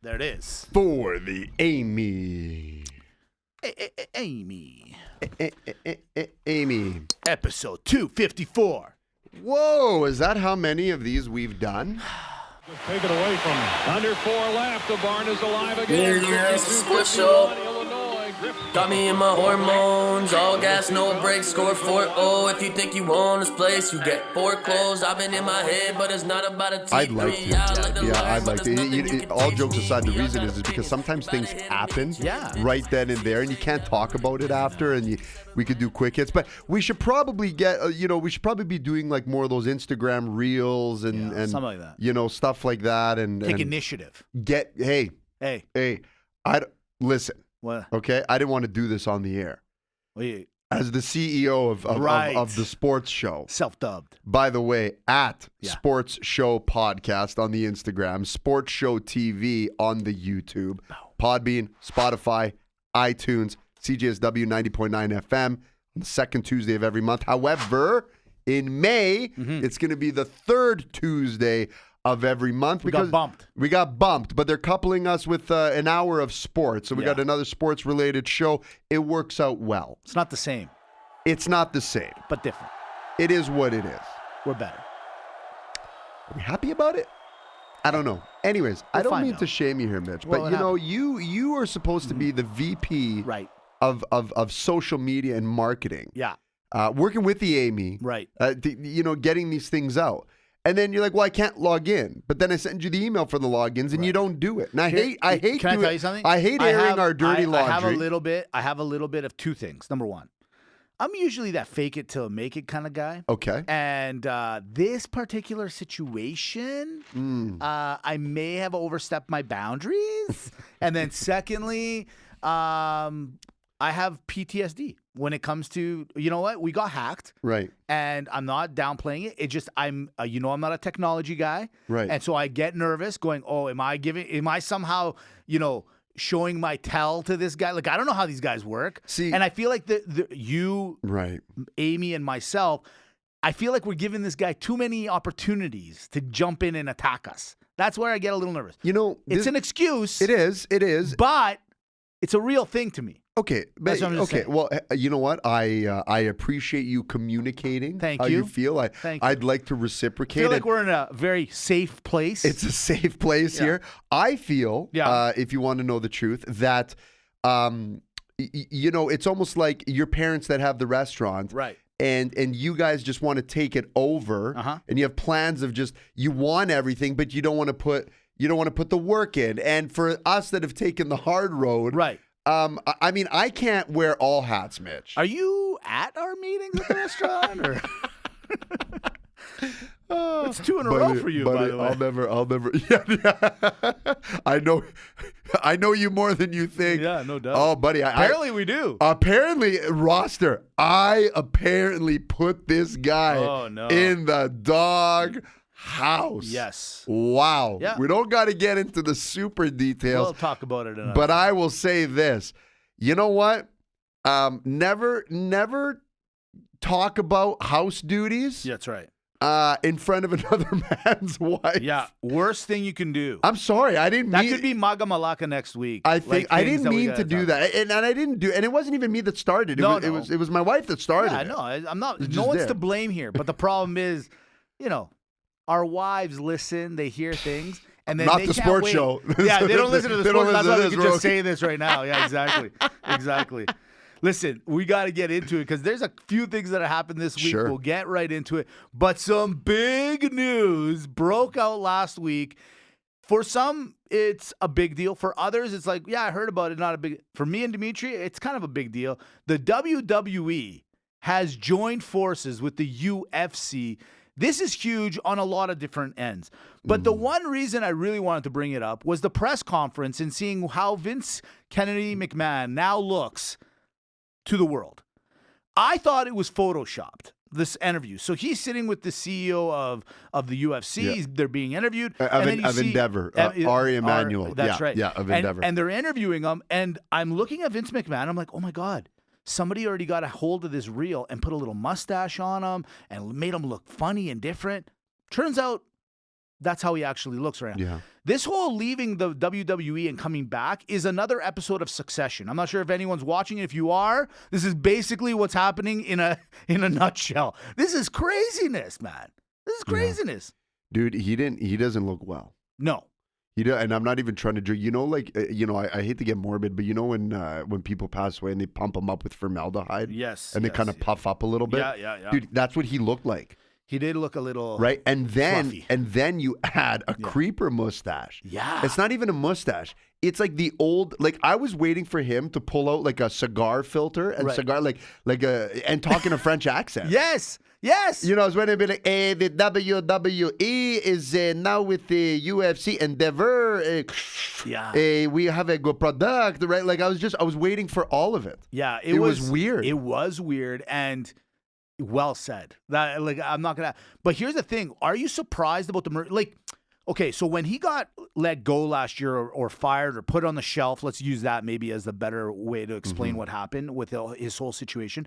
There it is. For the Amy. Amy. Amy. Episode 254. Whoa, is that how many of these we've done? Just take it away from him. Under 4 left. The barn is alive again. Yeah, it's a split show. Got me in my hormones, all gas, no brakes, score 4-0. If you think you own this place, you get foreclosed. I've been in my head, but it's not about a T3. I'd like to. I'd like to. All jokes aside, the reason is because sometimes things happen right then and there, and you can't talk about it after, and we could do quick hits. But we should probably get, we should probably be doing like more of those Instagram reels and something like that. Stuff like that. And take initiative. Hey. Listen. What? Okay, I didn't want to do this on the air. Wait. As the CEO of the sports show. Self-dubbed. By the way, at Sports Show Podcast on the Instagram, Sports Show TV on the YouTube, Podbean, Spotify, iTunes, CJSW 90.9 FM on the second Tuesday of every month. However, in May, it's going to be the third Tuesday of every month. We got bumped, but they're coupling us with an hour of sports. So we got another sports-related show. It works out well. It's not the same. It's not the same. But different. It is what it is. We're better. Are we happy about it? I don't know. Anyways, I don't mean to shame you here, Mitch, but you are supposed to be the VP of social media and marketing. Yeah. Working with the Amy. Right. Getting these things out. And then you're like, well, I can't log in. But then I send you the email for the logins, and you don't do it. And I hate. Can I tell you something? I hate airing our dirty laundry. I have a little bit of two things. Number one, I'm usually that fake it till make it kind of guy. Okay. And this particular situation, I may have overstepped my boundaries. And then secondly, I have PTSD. When it comes to, we got hacked. Right. And I'm not downplaying it. It's just, I'm not a technology guy. Right. And so I get nervous going, am I somehow, showing my tell to this guy? Like, I don't know how these guys work. See. And I feel like right, Amy and myself, I feel like we're giving this guy too many opportunities to jump in and attack us. That's where I get a little nervous. It's an excuse. It is. But it's a real thing to me. Okay. That's what I'm just saying. Well, you know what? I appreciate you communicating. Thank how you. you feel. I'd like to reciprocate. I feel like we're in a very safe place. It's a safe place here. I feel, if you want to know the truth, that, it's almost like your parents that have the restaurant. Right. And you guys just want to take it over. And you have plans of you want everything, but you don't want to put the work in. And for us that have taken the hard road. Right. I can't wear all hats, Mitch. Are you at our meetings at the restaurant? Or? It's 2 in a row for you, by the way. I'll never. Yeah. I know you more than you think. Yeah, no doubt. Oh, buddy. Apparently we do. Apparently, roster. I apparently put this guy in the dog house. Yes. Wow. Yeah. We don't got to get into the super details. We'll talk about it another But time. I will say this. You know what? Never talk about house duties. Yeah, that's right. In front of another man's wife. Yeah. Worst thing you can do. I'm sorry. I didn't mean. That could be MAGA MALAKA next week. I think I didn't mean to do that. And I didn't do, and it wasn't even me that started. It was my wife that started. Yeah, no, I'm not. No one's to blame here. But the problem is, our wives listen, they hear things, and then not they the can't sports wait. show. Yeah, they don't listen to the They sports. don't That's listen why to we this, can just say this right now. Yeah, exactly. Listen, we got to get into it because there's a few things that have happened this week. Sure. We'll get right into it. But some big news broke out last week. For some, it's a big deal. For others, it's like, yeah, I heard about it, not a big. For me and Dimitri, it's kind of a big deal. The WWE has joined forces with the UFC. This is huge on a lot of different ends. But the one reason I really wanted to bring it up was the press conference and seeing how Vince Kennedy McMahon now looks to the world. I thought it was photoshopped, this interview. So he's sitting with the CEO of the UFC. Yeah. They're being interviewed. Of Endeavor. Ari Emanuel. That's right. Yeah, of Endeavor. And they're interviewing him. And I'm looking at Vince McMahon. I'm like, oh, my God. Somebody already got a hold of this reel and put a little mustache on him and made him look funny and different. Turns out That's how he actually looks right now. Yeah. This whole leaving the WWE and coming back is another episode of Succession. I'm not sure if anyone's watching it. If you are, this is basically what's happening in a nutshell. This is craziness, man. This is craziness. Dude, he doesn't look well. No. And I'm not even trying to drink. I hate to get morbid, but when people pass away and they pump them up with formaldehyde, Yes, and they kind of puff up a little bit. Yeah. Dude, that's what he looked like. He did look a little right, and fluffy. then you add a creeper mustache. Yeah, it's not even a mustache. It's like the old. Like I was waiting for him to pull out like a cigar filter and cigar and talk in a French accent. Yes. I was waiting to be like, hey, the WWE is now with the UFC Endeavor. We have a good product, right? Like I was waiting for all of it. Yeah, it was weird. It was weird and well said. That I'm not gonna. But here's the thing: are you surprised about the okay, so when he got let go last year or fired or put on the shelf, let's use that maybe as the better way to explain what happened with his whole situation.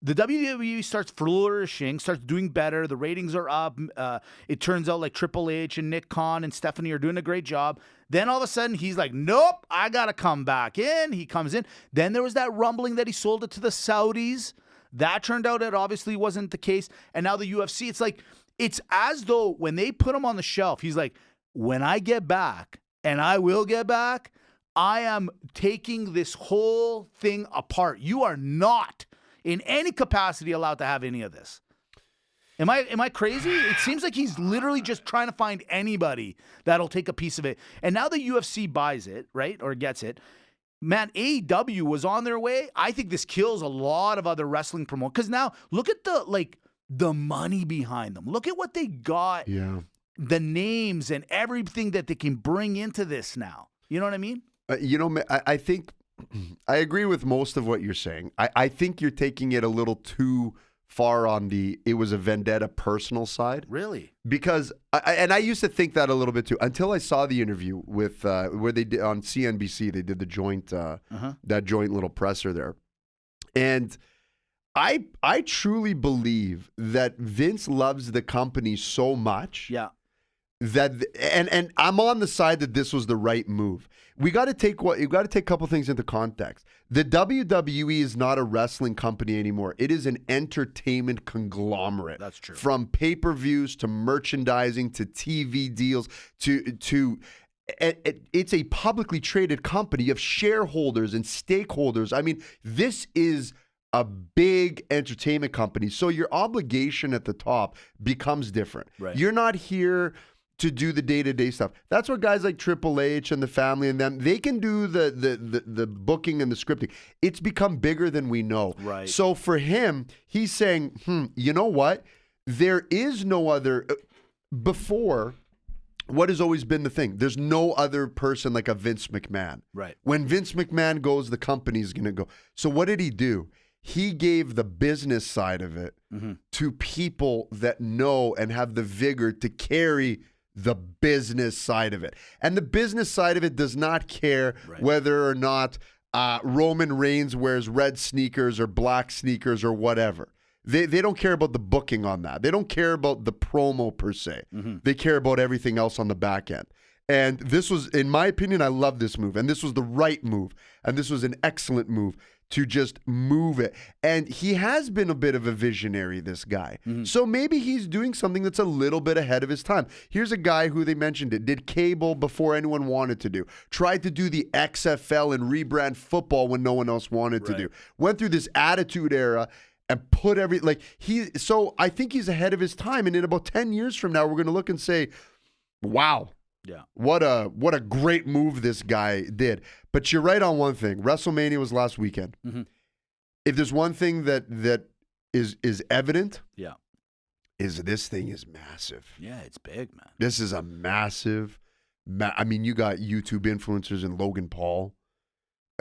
The WWE starts flourishing, starts doing better. The ratings are up. It turns out like Triple H and Nick Khan and Stephanie are doing a great job. Then all of a sudden he's like, nope, I got to come back in. He comes in. Then there was that rumbling that he sold it to the Saudis. That turned out it obviously wasn't the case. And now the UFC, it's as though when they put him on the shelf, he's like, when I get back, and I will get back, I am taking this whole thing apart. You are not in any capacity allowed to have any of this. Am I crazy? It seems like he's literally just trying to find anybody that'll take a piece of it. And now the UFC buys it, right? Or gets it. Man, AEW was on their way. I think this kills a lot of other wrestling promoters. Because now, look at the money behind them. Look at what they got. Yeah. The names and everything that they can bring into this now. You know what I mean? I think I agree with most of what you're saying. I think you're taking it a little too far on it was a vendetta personal side. Really? Because, I used to think that a little bit too, until I saw the interview with, where they did on CNBC, they did the joint, that joint little presser there. And I truly believe that Vince loves the company so much. Yeah. That and I'm on the side that this was the right move. You got to take a couple things into context. The WWE is not a wrestling company anymore. It is an entertainment conglomerate. That's true. From pay-per-views to merchandising to TV deals to it's a publicly traded company of shareholders and stakeholders. I mean, this is a big entertainment company. So your obligation at the top becomes different. Right. You're not here to do the day-to-day stuff. That's what guys like Triple H and the family and them, they can do the booking and the scripting. It's become bigger than we know. Right. So for him, he's saying, you know what? There is no other before. What has always been the thing? There's no other person like a Vince McMahon. Right. When Vince McMahon goes, the company's going to go. So what did he do? He gave the business side of it to people that know and have the vigor to carry the business side of it. And the business side of it does not care whether or not Roman Reigns wears red sneakers or black sneakers or whatever. They don't care about the booking on that. They don't care about the promo per se. They care about everything else on the back end. And this was, in my opinion, I love this move. And this was the right move. And this was an excellent move to just move it. And he has been a bit of a visionary, this guy. So maybe he's doing something that's a little bit ahead of his time. Here's a guy who they mentioned did cable before anyone wanted to do. Tried to do the XFL and rebrand football when no one else wanted to do. Went through this attitude era and put so I think he's ahead of his time. And in about 10 years from now, we're going to look and say, wow. Yeah. What a great move this guy did. But you're right on one thing. WrestleMania was last weekend. If there's one thing that is evident, is this thing is massive. Yeah, it's big, man. This is a massive. I mean, you got YouTube influencers in Logan Paul.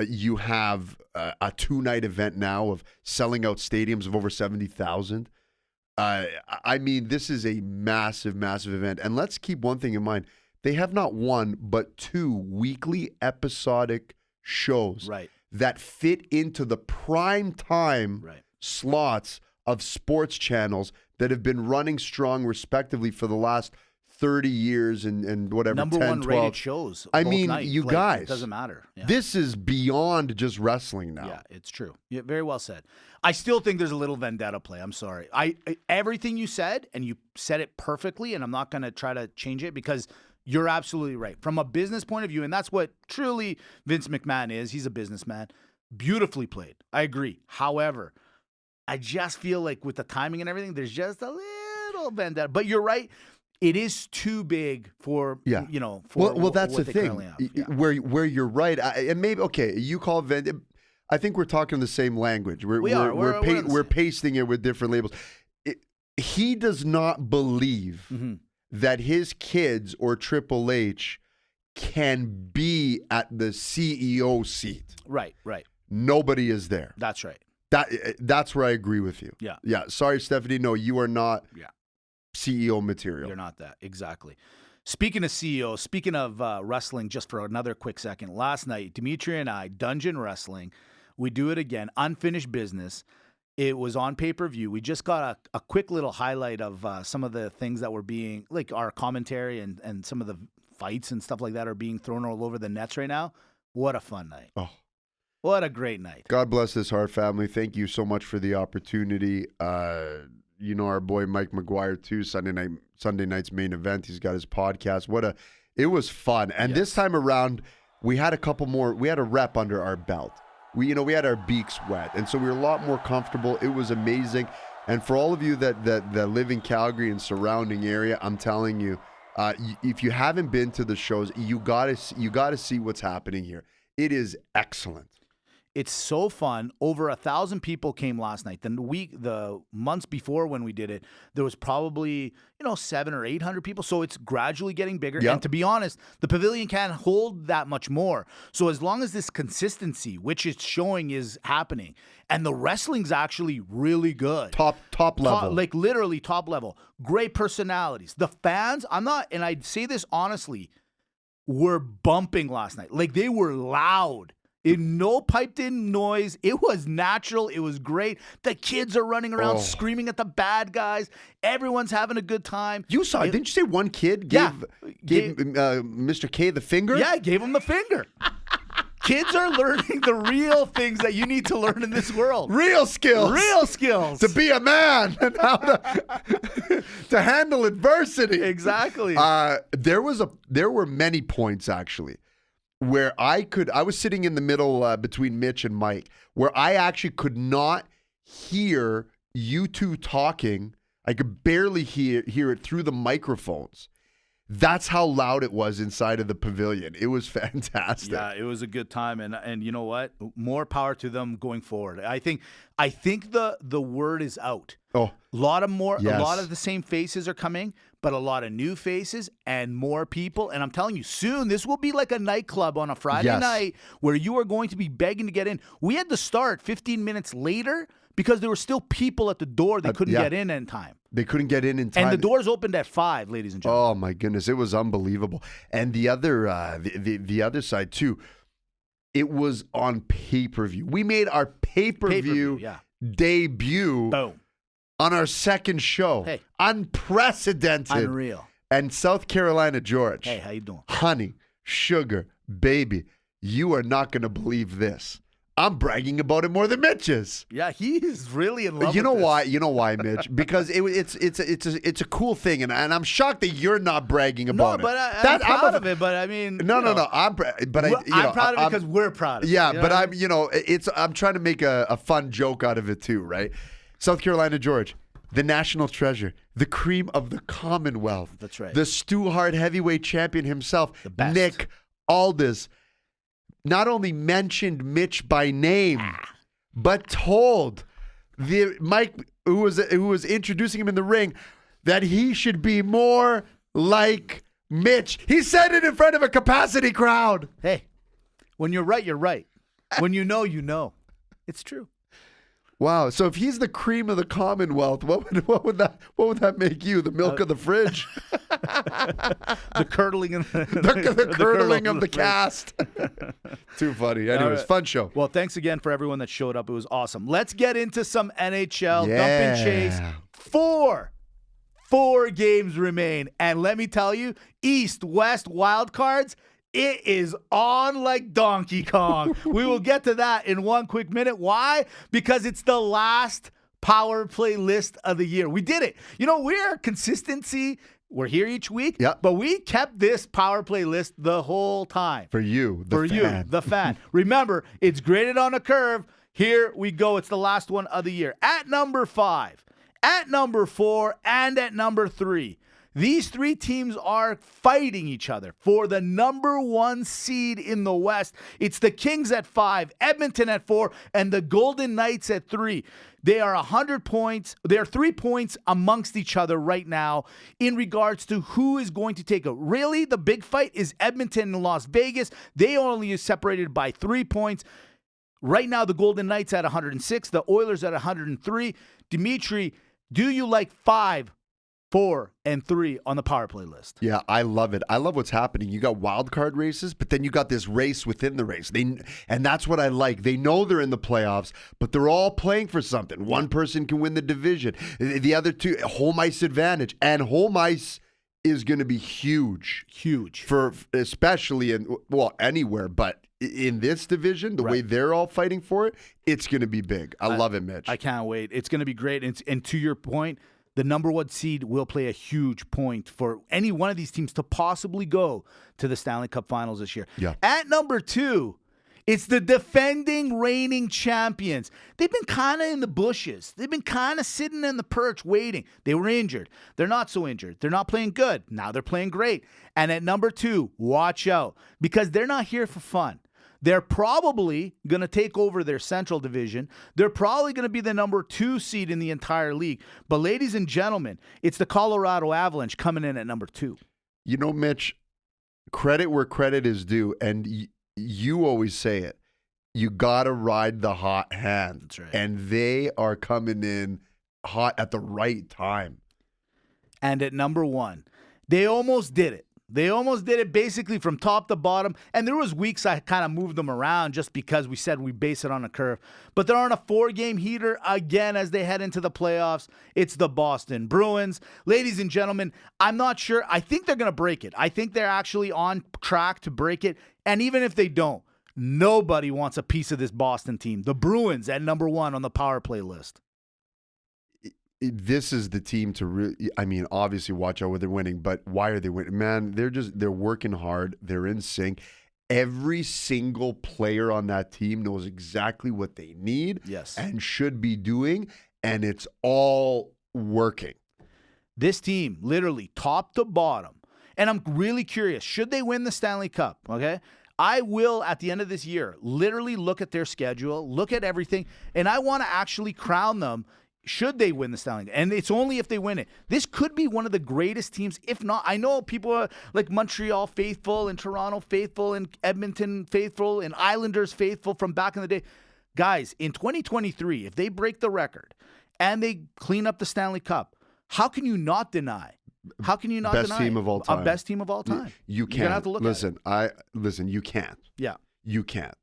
You have a 2-night event now of selling out stadiums of over 70,000. I mean, this is a massive, massive event. And let's keep one thing in mind. They have not one, but 2 weekly episodic shows that fit into the prime time slots of sports channels that have been running strong respectively for the last 30 years and whatever, Number 10, one 12. rated shows. I both mean, nights. you Like, guys. It doesn't matter. Yeah. This is beyond just wrestling now. Yeah, it's true. Yeah, very well said. I still think there's a little vendetta play. I'm sorry. Everything you said, and you said it perfectly, and I'm not going to try to change it because you're absolutely right. From a business point of view, and that's what truly Vince McMahon is. He's a businessman. Beautifully played. I agree. However, I just feel like with the timing and everything, there's just a little vendetta. But you're right. It is too big for, for well, that's what the they thing. currently have. Yeah. Where you're right, and maybe you call it vendetta. I think we're talking the same language. We're pasting it with different labels. He does not believe that his kids or Triple H can be at the CEO seat. Right. Nobody is there. That's right. That's where I agree with you. Yeah. Sorry, Stephanie. No, you are not CEO material. You're not that. Exactly. Speaking of CEO, speaking of wrestling, just for another quick second, last night, Dimitri and I, Dungeon Wrestling, we do it again, unfinished business. It was on pay-per-view. We just got a quick little highlight of some of the things that were being, like our commentary and some of the fights and stuff like that are being thrown all over the nets right now. What a fun night. Oh. What a great night. God bless this Hart family. Thank you so much for the opportunity. Our boy Mike McGuire too, Sunday night's main event. He's got his podcast. It was fun. And This time around, we had a couple more. We had a rep under our belt. We had our beaks wet, and so we were a lot more comfortable. It was amazing. And for all of you that live in Calgary and surrounding area, I'm telling you, if you haven't been to the shows, you gotta see what's happening here. It is excellent. It's so fun. Over 1,000 people came last night. The months before when we did it, there was probably 700 or 800 people. So it's gradually getting bigger. Yep. And to be honest, the pavilion can't hold that much more. So as long as this consistency, which it's showing, is happening, and the wrestling's actually really good, top level, like literally top level, great personalities. The fans, and I say this honestly, were bumping last night. Like they were loud. No piped in noise. It was natural. It was great. The kids are running around screaming at the bad guys. Everyone's having a good time. You saw it. Didn't you say one kid gave Mr. K the finger? Yeah, I gave him the finger. Kids are learning the real things that you need to learn in this world. Real skills. To be a man and how to handle adversity. Exactly. There were many points actually where I was sitting in the middle between Mitch and Mike, where I actually could not hear you two talking. I could barely hear it through the microphones. That's how loud it was inside of the pavilion. It was fantastic. Yeah, it was a good time, and you know what? More power to them going forward. I think the word is out. Oh, a lot of the same faces are coming, but a lot of new faces and more people. And I'm telling you, soon this will be like a nightclub on a Friday night where you are going to be begging to get in. We had to start 15 minutes later because there were still people at the door. They couldn't get in time. They couldn't get in time. And the doors opened at 5, ladies and gentlemen. Oh my goodness, it was unbelievable. And the other the other side too, it was on pay-per-view. We made our pay-per-view debut on our second show. Hey. Unprecedented. Unreal. And South Carolina George. Hey, how you doing? Honey, sugar, baby, you are not going to believe this. I'm bragging about it more than Mitch is. Yeah, he is really in love. You know with why? this. You know why, Mitch? Because it's a cool thing, and I'm shocked that you're not bragging about it. No, but I'm proud of it. But I mean, no. I'm proud of it because we're proud of it. Yeah, but I'm trying to make a fun joke out of it too, right? South Carolina George, the national treasure, the cream of the Commonwealth. That's right. The Stu Hart heavyweight champion himself, the best. Nick Aldis, not only mentioned Mitch by name, but told Mike, who was introducing him in the ring, that he should be more like Mitch. He said it in front of a capacity crowd. Hey, when you're right, you're right. When you know, you know. It's true. Wow. So if he's the cream of the Commonwealth, what would that make you? The milk of the fridge? The curdling of the curdling of the cast. Too funny. Anyways, fun show. Well, thanks again for everyone that showed up. It was awesome. Let's get into some NHL. Dump and chase. 4 games remain. And let me tell you, East-West wild cards, it is on like Donkey Kong. We will get to that in one quick minute. Why? Because it's the last power play list of the year. We did it. We're consistency. We're here each week, but we kept this power play list the whole time. For you, the fan. Remember, it's graded on a curve. Here we go. It's the last one of the year. At number 5, at number 4, and at number 3. These 3 teams are fighting each other for the number 1 seed in the West. It's the Kings at 5, Edmonton at 4, and the Golden Knights at 3. They are 100 points. They are 3 points amongst each other right now in regards to who is going to take it. Really, the big fight is Edmonton and Las Vegas. They only are separated by 3 points. Right now, the Golden Knights at 106, the Oilers at 103. Dimitri, do you like 5, 4, and 3 on the power play list? Yeah, I love it. I love what's happening. You got wild card races, but then you got this race within the race. And that's what I like. They know they're in the playoffs, but they're all playing for something. One person can win the division. The other two, home ice advantage. And home ice is going to be huge. Huge. For especially anywhere, but in this division, the way they're all fighting for it, it's going to be big. I love it, Mitch. I can't wait. It's going to be great. And to your point, the number 1 seed will play a huge point for any one of these teams to possibly go to the Stanley Cup Finals this year. Yeah. At number 2, it's the defending reigning champions. They've been kind of in the bushes. They've been kind of sitting in the perch waiting. They were injured. They're not so injured. They're not playing good. Now they're playing great. And at number 2, watch out, because they're not here for fun. They're probably going to take over their Central Division. They're probably going to be the number 2 seed in the entire league. But ladies and gentlemen, it's the Colorado Avalanche coming in at number 2. Mitch, credit where credit is due, and you always say it. You got to ride the hot hand. That's right. And they are coming in hot at the right time. And at number 1, they almost did it. They almost did it basically from top to bottom. And there was weeks I kind of moved them around just because we said we base it on a curve. But they're on a 4-game heater again as they head into the playoffs. It's the Boston Bruins. Ladies and gentlemen, I'm not sure. I think they're going to break it. I think they're actually on track to break it. And even if they don't, nobody wants a piece of this Boston team. The Bruins at number 1 on the power play list. This is the team to really, obviously watch out where they're winning, but why are they winning? Man, they're working hard. They're in sync. Every single player on that team knows exactly what they need and should be doing, and it's all working. This team, literally top to bottom, and I'm really curious, should they win the Stanley Cup, okay? I will, at the end of this year, literally look at their schedule, look at everything, and I want to actually crown them should they win the Stanley Cup. And it's only if they win it. This could be one of the greatest teams, if not. I know people are like Montreal faithful and Toronto faithful and Edmonton faithful and Islanders faithful from back in the day. Guys, in 2023, if they break the record and they clean up the Stanley Cup, how can you not deny? How can you not deny best team of all time? A best team of all time. You can't. You're gonna have to look at it. Listen, you can't. Yeah. You can't.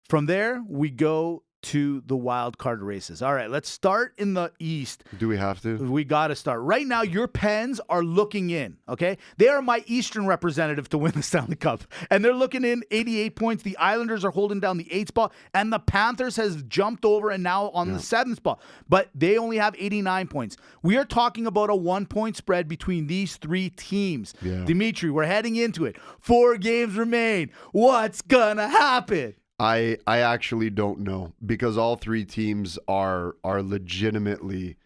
From there, we go to the wild card races. All right, let's start in the East. Do we have to? We got to start. Right now, your Pens are looking in, okay? They are my Eastern representative to win the Stanley Cup. And they're looking in 88 points. The Islanders are holding down the 8th spot. And the Panthers has jumped over and now on the 7th spot. But they only have 89 points. We are talking about a 1-point spread between these 3 teams. Yeah. Dimitri, we're heading into it. 4 games remain. What's gonna happen? I actually don't know, because all 3 teams are legitimately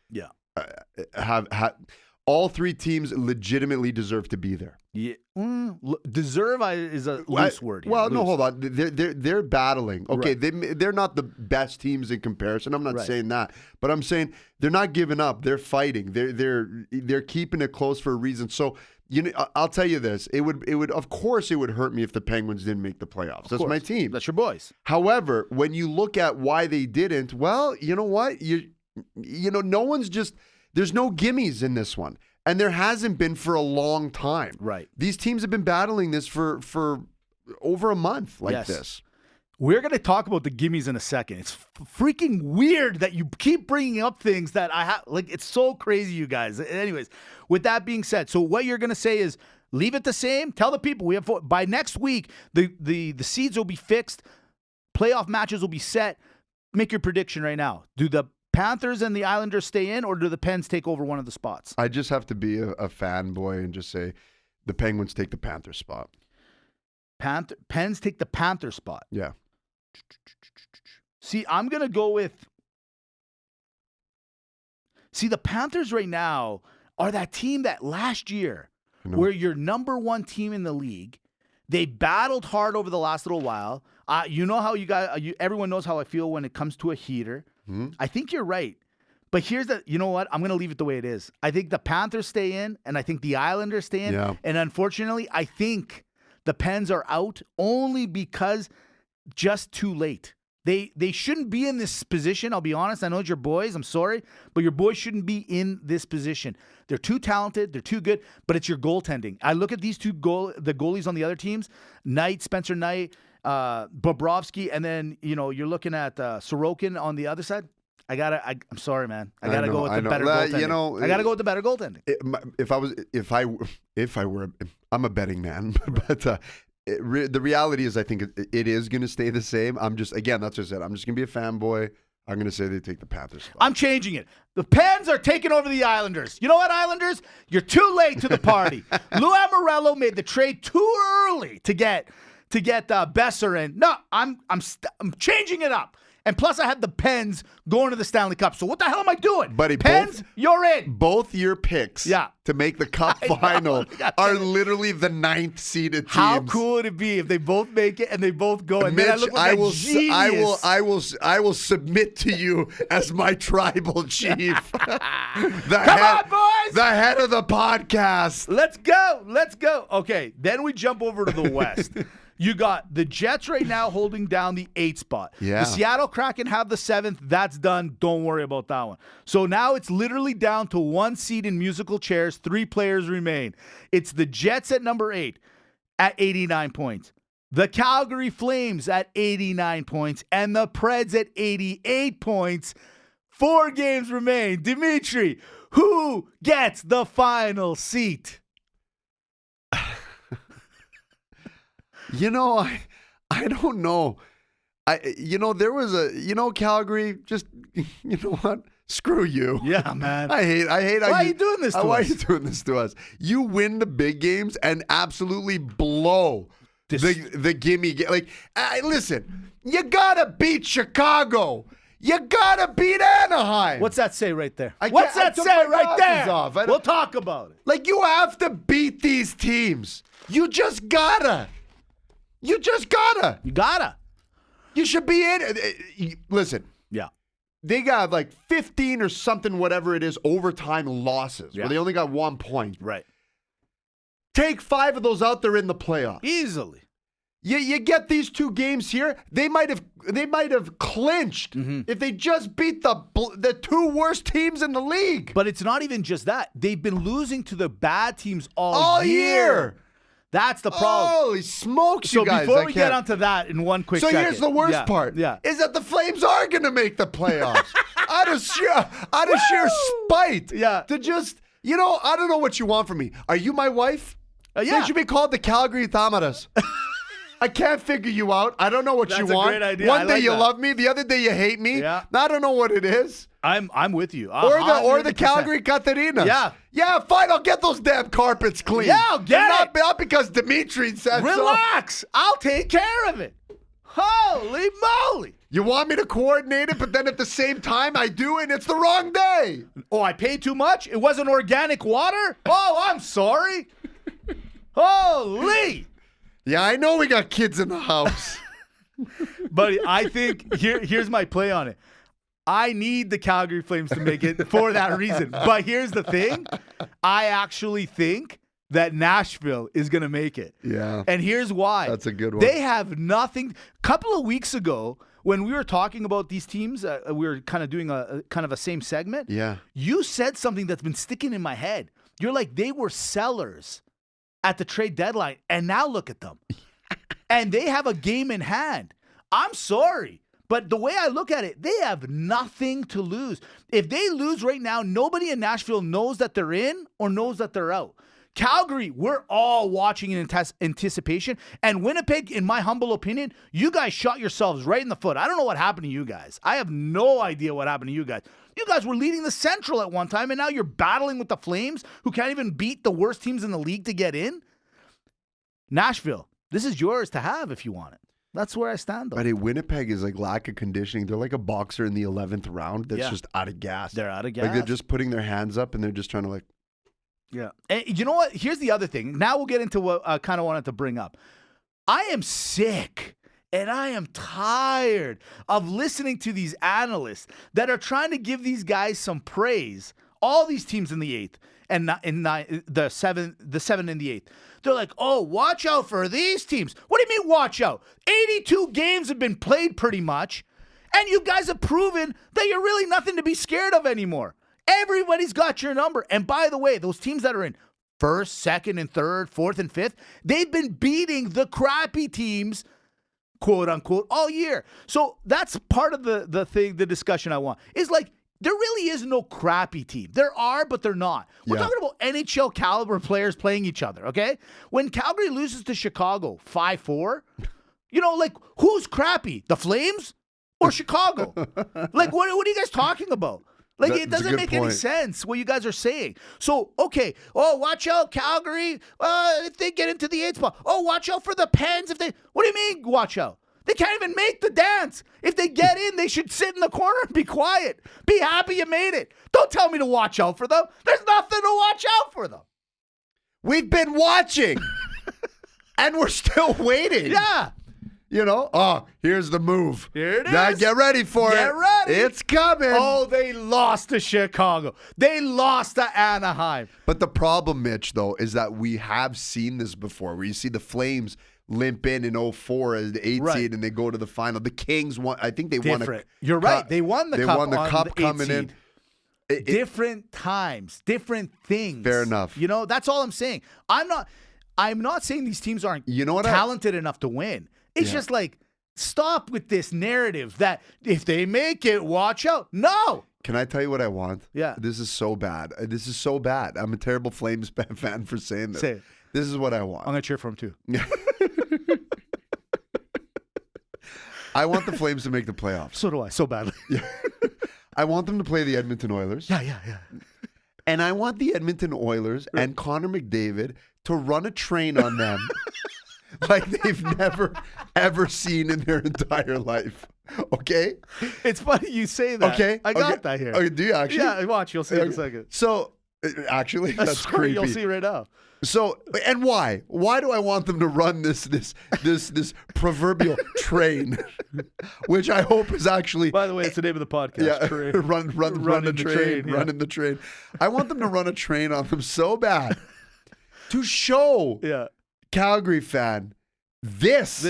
all 3 teams legitimately deserve to be there. Yeah, deserve is a loose word. Well, no, hold on. They're battling. Okay, right. They're not the best teams in comparison. I'm not saying that, but I'm saying they're not giving up. They're fighting. They're keeping it close for a reason. So. I'll tell you this. It would of course it would hurt me if the Penguins didn't make the playoffs. That's my team. That's your boys. However, when you look at why they didn't, well, you know what? No one's just there's no gimmies in this one. And there hasn't been for a long time. Right. These teams have been battling this for over a month like this. We're going to talk about the gimmies in a second. It's freaking weird that you keep bringing up things that I have. Like, it's so crazy, you guys. Anyways, with that being said, so what you're going to say is leave it the same. Tell the people we have by next week, the seeds will be fixed. Playoff matches will be set. Make your prediction right now. Do the Panthers and the Islanders stay in, or do the Pens take over one of the spots? I just have to be a fanboy and just say the Penguins take the Panthers spot. Pens take the Panther spot. Yeah. See, I'm going to go with... See, the Panthers right now are that team that last year, where you're number one team in the league, they battled hard over the last little while. You know how you guys... everyone knows how I feel when it comes to a heater. Mm-hmm. I think you're right. But here's the... You know what? I'm going to leave it the way it is. I think the Panthers stay in, and I think the Islanders stay in. Yeah. And unfortunately, I think the Pens are out only because just too late. They shouldn't be in this position. I'll be honest. I know it's your boys. I'm sorry. But your boys shouldn't be in this position. They're too talented. They're too good. But it's your goaltending. I look at these the goalies on the other teams, Spencer Knight, Bobrovsky, and then, you're looking at Sorokin on the other side. I'm sorry, man. I gotta go with the better goaltending. I gotta go with the better goaltending. If I were, I'm a betting man, but the reality is, I think it is going to stay the same. That's what I said. I'm just going to be a fanboy. I'm going to say they take the Panthers spot. I'm changing it. The Pens are taking over the Islanders. You know what, Islanders? You're too late to the party. Lou Amorello made the trade too early to get Besser in. No, I'm changing it up. And plus, I had the Pens going to the Stanley Cup. So what the hell am I doing? Buddy, Pens, you're in. Both your picks to make the Cup final are literally the 9th seeded teams. How cool would it be if they both make it and they both go? And Mitch, then I look like a genius. I will submit to you as my tribal chief. Come on, boys! The head of the podcast. Let's go. Okay, then we jump over to the West. You got the Jets right now holding down the 8th spot. Yeah. The Seattle Kraken have the 7th. That's done. Don't worry about that one. So now it's literally down to 1 seat in musical chairs. 3 players remain. It's the Jets at number 8 at 89 points. The Calgary Flames at 89 points. And the Preds at 88 points. 4 games remain. Dimitri, who gets the final seat? I don't know. There was Calgary, just, you know what? Screw you. Yeah, man. I hate. Why are you doing this to us? Why are you doing this to us? You win the big games and absolutely blow the gimme. Listen, you gotta beat Chicago. You gotta beat Anaheim. What's that say right there? What's that say right there? We'll talk about it. You have to beat these teams. You just gotta. You gotta. You should be in. Listen. Yeah. They got 15 or something, whatever it is, overtime losses. Where they only got 1 point. Right. Take 5 of those out there in the playoffs. Easily. You get these 2 games here. They might have clinched if they just beat the 2 worst teams in the league. But it's not even just that. They've been losing to the bad teams all year. That's the problem. Holy smokes, you guys. So before we get onto that in one quick second. So here's the worst part. Yeah. Is that the Flames are going to make the playoffs. out of sheer spite. Yeah. To just, I don't know what you want from me. Are you my wife? Yeah. They should be called the Calgary Thamaras. I can't figure you out. I don't know what you want. That's a great idea. One day you love me. The other day you hate me. Yeah. I don't know what it is. I'm with you. Or the Calgary Caterinas. Yeah. Yeah, fine. I'll get those damn carpets clean. Yeah, I'll get it. Not because Dimitri said so. Relax. I'll take care of it. Holy moly. You want me to coordinate it, but then at the same time I do, and it's the wrong day. Oh, I paid too much? It wasn't organic water? Oh, I'm sorry. Holy. Yeah, I know we got kids in the house. Buddy, I think here's my play on it. I need the Calgary Flames to make it for that reason. But here's the thing. I actually think that Nashville is going to make it. Yeah. And here's why. That's a good one. They have nothing. A couple of weeks ago, when we were talking about these teams, we were kind of doing a same segment. Yeah. You said something that's been sticking in my head. You're like, they were sellers at the trade deadline, and now look at them. And they have a game in hand. I'm sorry. But the way I look at it, they have nothing to lose. If they lose right now, nobody in Nashville knows that they're in or knows that they're out. Calgary, we're all watching in anticipation. And Winnipeg, in my humble opinion, you guys shot yourselves right in the foot. I don't know what happened to you guys. I have no idea what happened to you guys. You guys were leading the Central at one time, and now you're battling with the Flames, who can't even beat the worst teams in the league to get in. Nashville, this is yours to have if you want it. That's where I stand, though. But Winnipeg is like lack of conditioning. They're like a boxer in the 11th round that's just out of gas. They're out of gas. Like they're just putting their hands up and they're just trying to like. Yeah. And you know what? Here's the other thing. Now we'll get into what I kind of wanted to bring up. I am sick and I am tired of listening to these analysts that are trying to give these guys some praise. All these teams in the 8th and the 7 and the 8th. They're like, oh, watch out for these teams. What do you mean watch out? 82 games have been played pretty much, and you guys have proven that you're really nothing to be scared of anymore. Everybody's got your number. And by the way, those teams that are in 1st, 2nd, and 3rd, 4th, and 5th, they've been beating the crappy teams, quote unquote, all year. So that's part of the discussion I want. Is like, there really is no crappy team. There are, but they're not. We're talking about NHL caliber players playing each other, okay? When Calgary loses to Chicago 5-4, you know, like, who's crappy? The Flames or Chicago? Like, what are you guys talking about? Like, it doesn't make any sense what you guys are saying. So, okay, oh, watch out, Calgary, if they get into the 8th spot. Oh, watch out for the Pens if they... What do you mean, watch out? They can't even make the dance. If they get in, they should sit in the corner and be quiet. Be happy you made it. Don't tell me to watch out for them. There's nothing to watch out for them. We've been watching, and we're still waiting. Yeah. You know, oh, here's the move. Here it is. Now get ready for it. Get ready. It's coming. Oh, they lost to Chicago. They lost to Anaheim. But the problem, Mitch, though, is that we have seen this before, where you see the Flames limp in 04 as the 8 seed, and they go to the final. The Kings won. I think they won. You're right. They won the cup. They won the cup coming in. Different times, different things. Fair enough. You know, that's all I'm saying. I'm not saying these teams aren't talented enough to win. It's just like, stop with this narrative that if they make it, watch out. No. Can I tell you what I want? Yeah. This is so bad. This is so bad. I'm a terrible Flames fan for saying this. Say it. This is what I want. I'm going to cheer for him too. I want the Flames to make the playoffs. So do I, so badly. I want them to play the Edmonton Oilers. Yeah. And I want the Edmonton Oilers and Connor McDavid to run a train on them like they've never, ever seen in their entire life. Okay? It's funny you say that. Okay? I got that here. Okay, do you actually? Yeah, watch. You'll see in a second. So, actually, that's creepy. You'll see right now. So, and why? Why do I want them to run this proverbial train, which I hope is actually... By the way, it's the name of the podcast. Yeah, Train. run the train, yeah. running the train. I want them to run a train on them so bad to show Calgary fan, this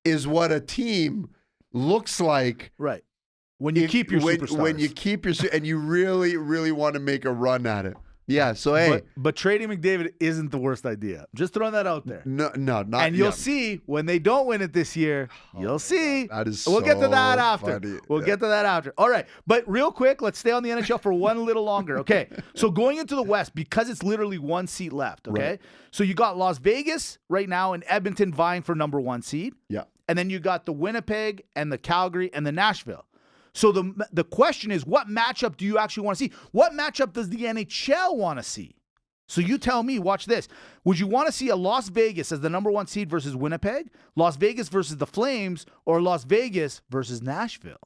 is what a team looks like. Right. When you keep your superstars. When you keep your... And you really, really want to make a run at it. Yeah, so hey. But trading McDavid isn't the worst idea. Just throwing that out there. No, not And you'll see when they don't win it this year, you'll see. That is We'll get to that after. funny. We'll get to that after. All right. But real quick, let's stay on the NHL for one little longer. Okay. So going into the West, because it's literally one seat left, okay? Right. So you got Las Vegas right now and Edmonton vying for number 1 seed. Yeah. And then you got the Winnipeg and the Calgary and the Nashville. So the question is, what matchup do you actually want to see? What matchup does the NHL want to see? So you tell me, watch this. Would you want to see a Las Vegas as the number 1 seed versus Winnipeg, Las Vegas versus the Flames, or Las Vegas versus Nashville?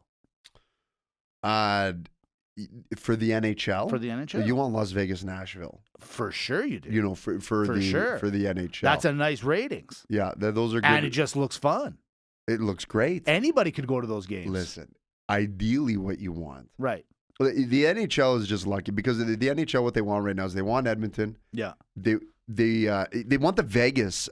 For the NHL? For the NHL. You want Las Vegas, Nashville. For sure you do. You know, for the NHL. That's a nice ratings. Yeah, those are good. And it just looks fun. It looks great. Anybody could go to those games. Listen, ideally what you want. Right. The NHL is just lucky because the NHL, what they want right now is they want Edmonton. Yeah. They want the Vegas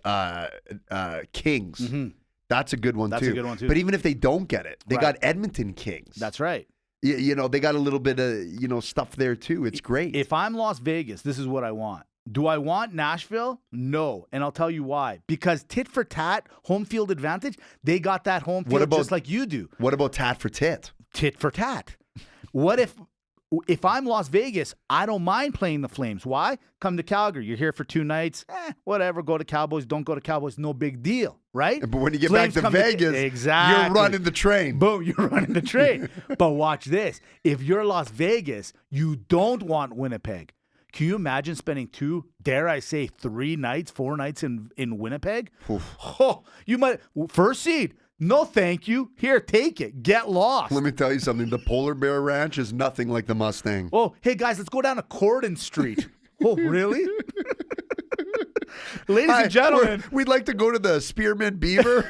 Kings. Mm-hmm. That's a good one That's too. a good one too. But even if they don't get it, they Right. got Edmonton Kings. That's right. You know, they got a little bit of, stuff there too. It's great. If I'm Las Vegas, this is what I want. Do I want Nashville? No. And I'll tell you why. Because tit for tat, home field advantage, they got that home field just like you do. What about tat for tit? Tit for tat. What if I'm Las Vegas, I don't mind playing the Flames. Why? Come to Calgary. You're here for 2 nights. Whatever. Go to Cowboys. Don't go to Cowboys. No big deal, right? But when you get Flames back to Vegas, exactly. You're running the train. Boom, you're running the train. But watch this. If you're Las Vegas, you don't want Winnipeg. Can you imagine spending 2, dare I say 3 nights, 4 nights in Winnipeg? Oh, you might. First seed. No, thank you. Here, take it. Get lost. Let me tell you something. The Polar Bear Ranch is nothing like the Mustang. Oh, hey, guys, let's go down to Corden Street. Oh, really? Ladies and gentlemen. We'd like to go to the Spearmint Beaver.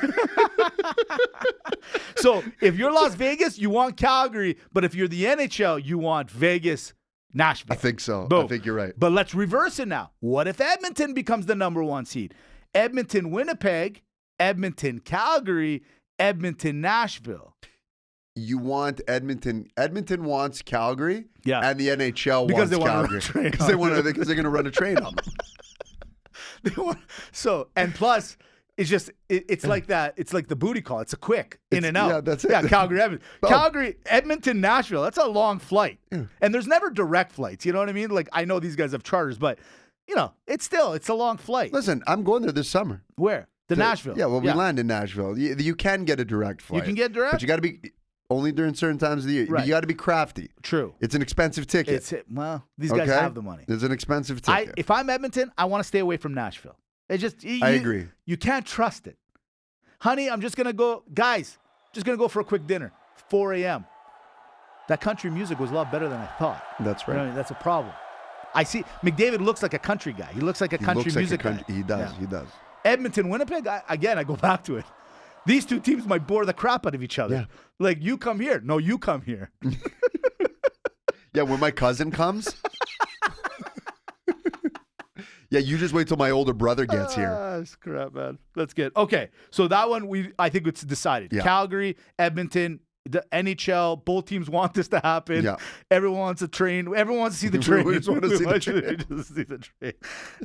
So, if you're Las Vegas, you want Calgary. But if you're the NHL, you want Vegas, Nashville. I think so. Boom. I think you're right. But let's reverse it now. What if Edmonton becomes the number 1 seed? Edmonton, Winnipeg, Edmonton, Calgary, Edmonton, Nashville. You want Edmonton. Edmonton wants Calgary, and the NHL because wants Calgary. Because they're going to run a train on them. And plus, it's like that. It's like the booty call. It's a quick in and out. Yeah, that's it. Yeah, Calgary, Edmonton. Calgary, Edmonton, Nashville. That's a long flight. Yeah. And there's never direct flights. You know what I mean? Like, I know these guys have charters, but, it's a long flight. Listen, I'm going there this summer. Where? Nashville. Yeah, we land in Nashville. You can get a direct flight. You can get direct? But you got to be only during certain times of the year. Right. You got to be crafty. True. It's an expensive ticket. These guys have the money. It's an expensive ticket. If I'm Edmonton, I want to stay away from Nashville. I agree. You can't trust it. Honey, I'm just going to go. Guys, just going to go for a quick dinner. 4 a.m. That country music was a lot better than I thought. That's right. You know what I mean? That's a problem. I see. McDavid looks like a country guy. He looks like a country music guy. He does. Yeah. He does. Edmonton, Winnipeg, I go back to it. These 2 teams might bore the crap out of each other. Yeah. Like, you come here. No, you come here. Yeah, when my cousin comes. Yeah, you just wait till my older brother gets here. Crap, man. Let's get. Okay, so that one, I think it's decided. Yeah. Calgary, Edmonton, the NHL, both teams want this to happen. Yeah. Everyone wants a train. Everyone wants to see the train. We just want to see the train.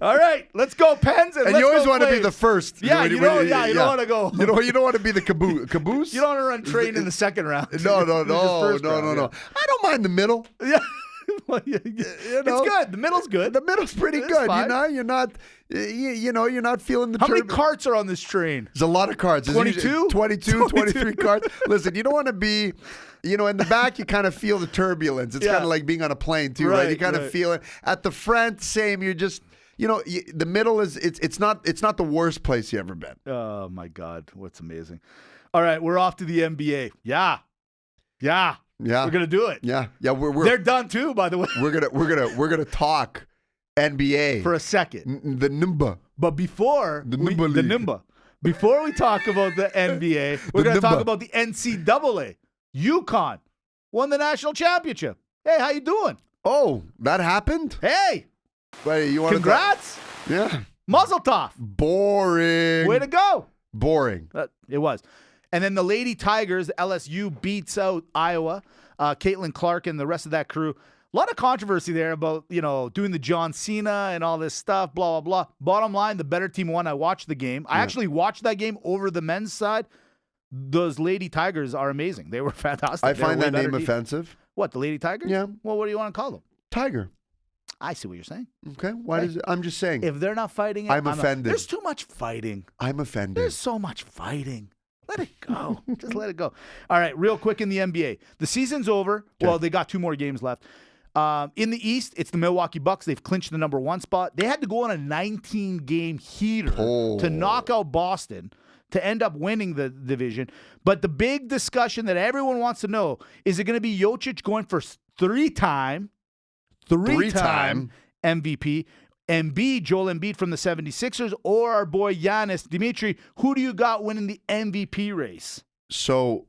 All right, let's go, Pens. And you always want to be the first. Yeah, you don't want to go. You don't want to be the caboose. You don't want to run train in the second round. No. I don't mind the middle. Yeah. It's good. The middle's good. The middle's pretty good. Fine. You're not feeling the. How many carts are on this train? There's a lot of carts. 22? 23 carts. Listen, you don't want to be, in the back you kind of feel the turbulence. It's kind of like being on a plane too, right? You kind of feel it. At the front, same. You're just, the middle is it's not the worst place you ever been. Oh my God, what's amazing. All right, we're off to the NBA. Yeah. We're gonna do it. Yeah. They're done too, by the way. We're gonna talk NBA for a second. The Nimba. But before the Nimba. Before we talk about the NBA, we're gonna talk about the NCAA. UConn won the national championship. Hey, how you doing? Oh, that happened? Hey. Wait, you want Congrats. Yeah. Muzzle tough. Boring. Way to go. Boring. It was. And then the Lady Tigers, LSU beats out Iowa. Caitlin Clark and the rest of that crew. A lot of controversy there about, doing the John Cena and all this stuff, blah, blah, blah. Bottom line, the better team won. I watched the game. I actually watched that game over the men's side. Those Lady Tigers are amazing. They were fantastic. I find that name offensive. What, the Lady Tigers? Yeah. Well, what do you want to call them? Tiger. I see what you're saying. Okay. I'm just saying. If they're not fighting it, I'm offended. There's too much fighting. I'm offended. There's so much fighting. Let it go. Just let it go. All right, real quick in the NBA. The season's over. Okay. Well, they got 2 more games left. In the East, it's the Milwaukee Bucks. They've clinched the number 1 spot. They had to go on a 19-game heater to knock out Boston to end up winning the division. But the big discussion that everyone wants to know, is it going to be Jokic going for three-time MVP, Joel Embiid from the 76ers, or our boy Giannis? Dimitri, who do you got winning the MVP race? So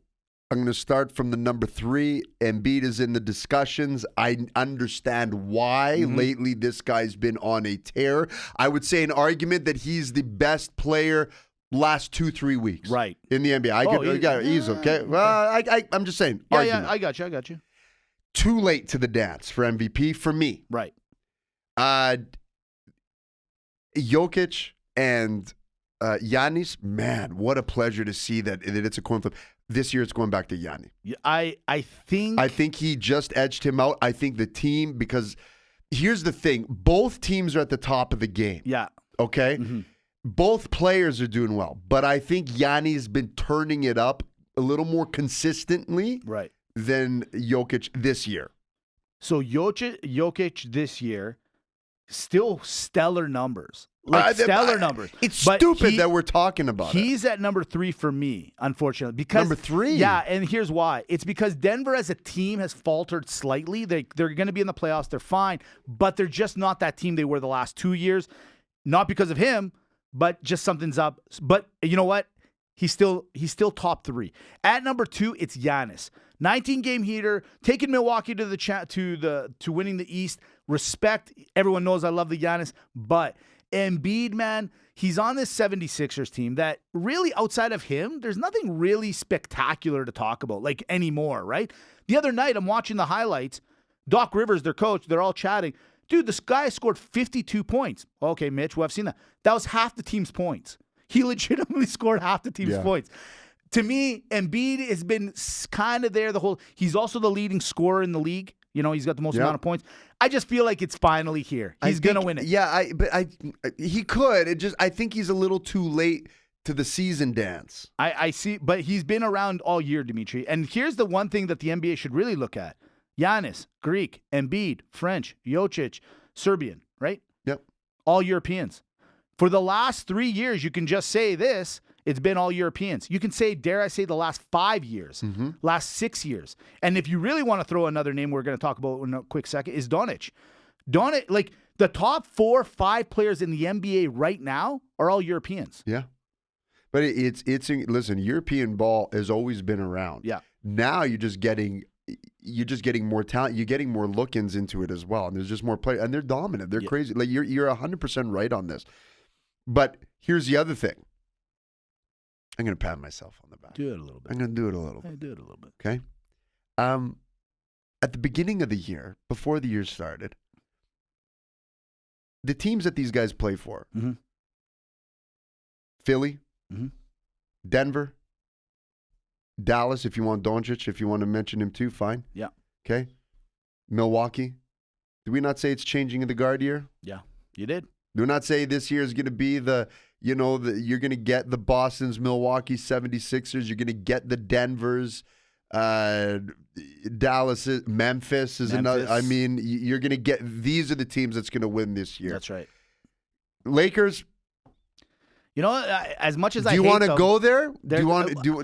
I'm going to start from the number 3. Embiid is in the discussions. I understand why. Mm-hmm. Lately, this guy's been on a tear. I would say an argument that he's the best player last 2-3 weeks. Right. In the NBA. He's okay. Well, I'm just saying. Yeah, I got you. Too late to the dance for MVP for me. Right. Jokic and Giannis, man, what a pleasure to see that it's a coin flip. This year it's going back to Giannis. I think he just edged him out. I think the team, because here's the thing, both teams are at the top of the game. Yeah. Okay? Mm-hmm. Both players are doing well, but I think Giannis has been turning it up a little more consistently than Jokic this year. So Jokic this year, still stellar numbers. Numbers. It's stupid that we're talking about He's at number 3 for me, unfortunately. Because number 3? Yeah, and here's why. It's because Denver as a team has faltered slightly. They're going to be in the playoffs. They're fine, but they're just not that team they were the last 2 years. Not because of him, but just something's up. But you know what? He's still top 3. At number 2, it's Giannis. 19-game heater, taking Milwaukee to winning the East. Respect. Everyone knows I love the Giannis, but Embiid, man, he's on this 76ers team that really, outside of him, there's nothing really spectacular to talk about, like, anymore, right? The other night, I'm watching the highlights. Doc Rivers, their coach, they're all chatting. Dude, this guy scored 52 points. Okay, Mitch, well, I've seen that. That was half the team's points. He legitimately scored half the team's points. To me, Embiid has been kind of there the whole. He's also the leading scorer in the league. You know, he's got the most amount of points. I just feel like it's finally here. He's going to win it. Yeah, he could. I think he's a little too late to the season dance. I see, but he's been around all year, Dimitri. And here's the one thing that the NBA should really look at. Giannis, Greek, Embiid, French, Jokic, Serbian, right? Yep. All Europeans. For the last 3 years, you can just say this. It's been all Europeans. You can say, dare I say, the last 5 years, last 6 years. And if you really want to throw another name we're going to talk about in a quick second, is Doncic. Doncic, like the top 4 or 5 players in the NBA right now are all Europeans. Yeah. But listen, European ball has always been around. Yeah. Now you're just getting more talent. You're getting more look-ins into it as well. And there's just more players. And they're dominant. They're crazy. Like you're 100% right on this. But here's the other thing. I'm going to pat myself on the back. Do it a little bit. I'm going to do it a little bit. Hey, do it a little bit. Okay? At the beginning of the year, before the year started, the teams that these guys play for, Philly, Denver, Dallas, if you want Doncic, if you want to mention him too, fine. Yeah. Okay? Milwaukee. Did we not say it's changing of the guard year? Yeah, you did. Do we not say this year is going to be you're going to get the Boston's, Milwaukee 76ers. You're going to get the Denver's, Dallas, Memphis is another. I mean, you're going to get, these are the teams that's going to win this year. That's right. Lakers. You know, as much as I hate them. Do you want to go there? Do you want I to go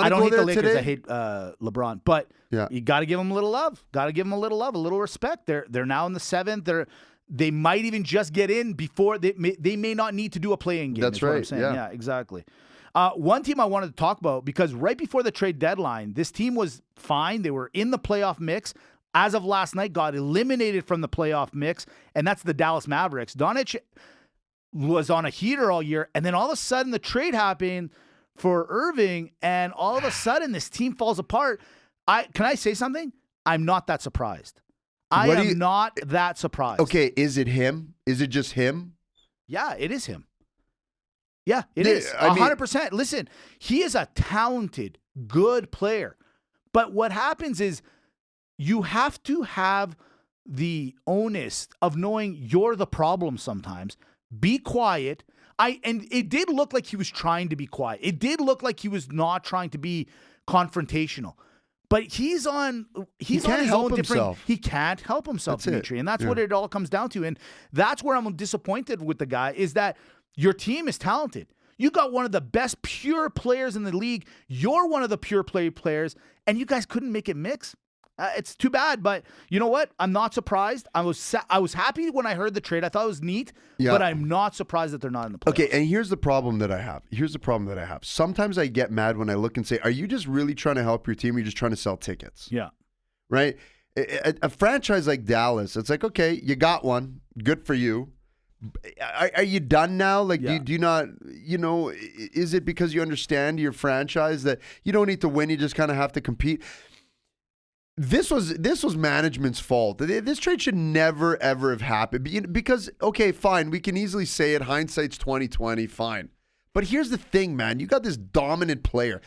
don't hate there the Lakers. today? I hate LeBron, but you got to give them a little love. Got to give them a little love, a little respect. They're now in the 7th. They might even just get in before they may not need to do a play-in game. That's right. What I'm saying. Yeah, exactly. One team I wanted to talk about, because right before the trade deadline, this team was fine. They were in the playoff mix. As of last night, got eliminated from the playoff mix, and that's the Dallas Mavericks. Doncic was on a heater all year, and then all of a sudden the trade happened for Irving, and all of a sudden this team falls apart. Can I say something? I'm not that surprised. I am not that surprised. Okay, is it him? Is it just him? Yeah, it is him. Yeah, it is. 100%. Listen, he is a talented, good player. But what happens is you have to have the onus of knowing you're the problem sometimes. Be quiet. And it did look like he was trying to be quiet. It did look like he was not trying to be confrontational. But he's on his own different. He can't help himself, Dimitri. And that's what it all comes down to. And that's where I'm disappointed with the guy, is that your team is talented. You got one of the best pure players in the league. You're one of the pure players, and you guys couldn't make it mix. It's too bad, but you know what? I'm not surprised. I was happy when I heard the trade. I thought it was neat, but I'm not surprised that they're not in the playoffs. Okay, and here's the problem that I have. Sometimes I get mad when I look and say, are you just really trying to help your team, or are you just trying to sell tickets? Yeah. Right? A franchise like Dallas, it's like, okay, you got one. Good for you. Are you done now? Like, do you not, is it because you understand your franchise that you don't need to win, you just kind of have to compete? This was management's fault. This trade should never, ever have happened. Because, okay, fine, we can easily say it. Hindsight's 2020, fine. But here's the thing, man. You got this dominant player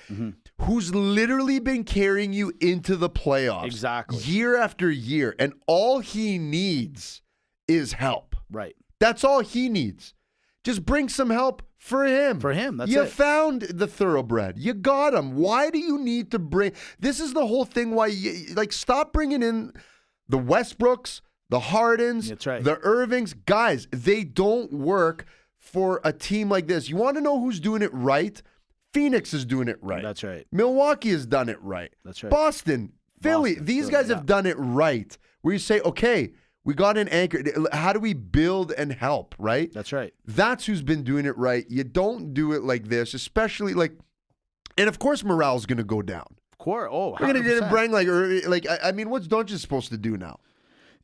who's literally been carrying you into the playoffs. Exactly. Year after year. And all he needs is help. Right. That's all he needs. Just bring some help for him. For him, that's you it. found the thoroughbred. You got him. Why do you need to bring... This is the whole thing why you... Like, stop bringing in the Westbrooks, the Hardens, That's right. the Irvings. Guys, they don't work for a team like this. You want to know who's doing it right? Phoenix is doing it right. That's right. Milwaukee has done it right. That's right. Boston, Philly. These guys have done it right. Where you say, okay... We got an anchor. How do we build and help, right? That's right. That's who's been doing it right. You don't do it like this, especially like, and of course morale's going to go down. Of course. Oh, 100%. We're going to get Brang like I mean, what's Doncic supposed to do now?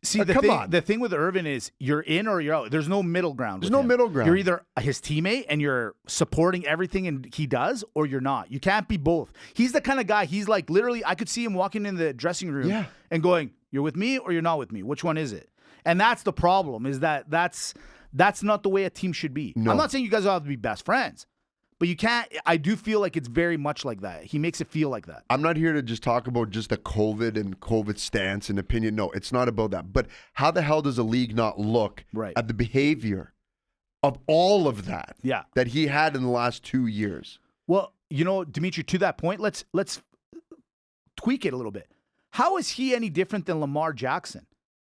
See, the thing with Irvin is you're in or you're out. There's no middle ground. There's no middle ground. You're either his teammate and you're supporting everything and he does, or you're not. You can't be both. He's the kind of guy, he's like literally, I could see him walking in the dressing room and going, you're with me or you're not with me. Which one is it? And that's the problem, is that's not the way a team should be. No. I'm not saying you guys all have to be best friends, but you can't. I do feel like it's very much like that. He makes it feel like that. I'm not here to just talk about just the COVID and COVID stance and opinion. No, it's not about that. But how the hell does a league not look at the behavior of all of that that he had in the last 2 years? Well, you know, Dimitri, to that point, let's tweak it a little bit. How is he any different than Lamar Jackson?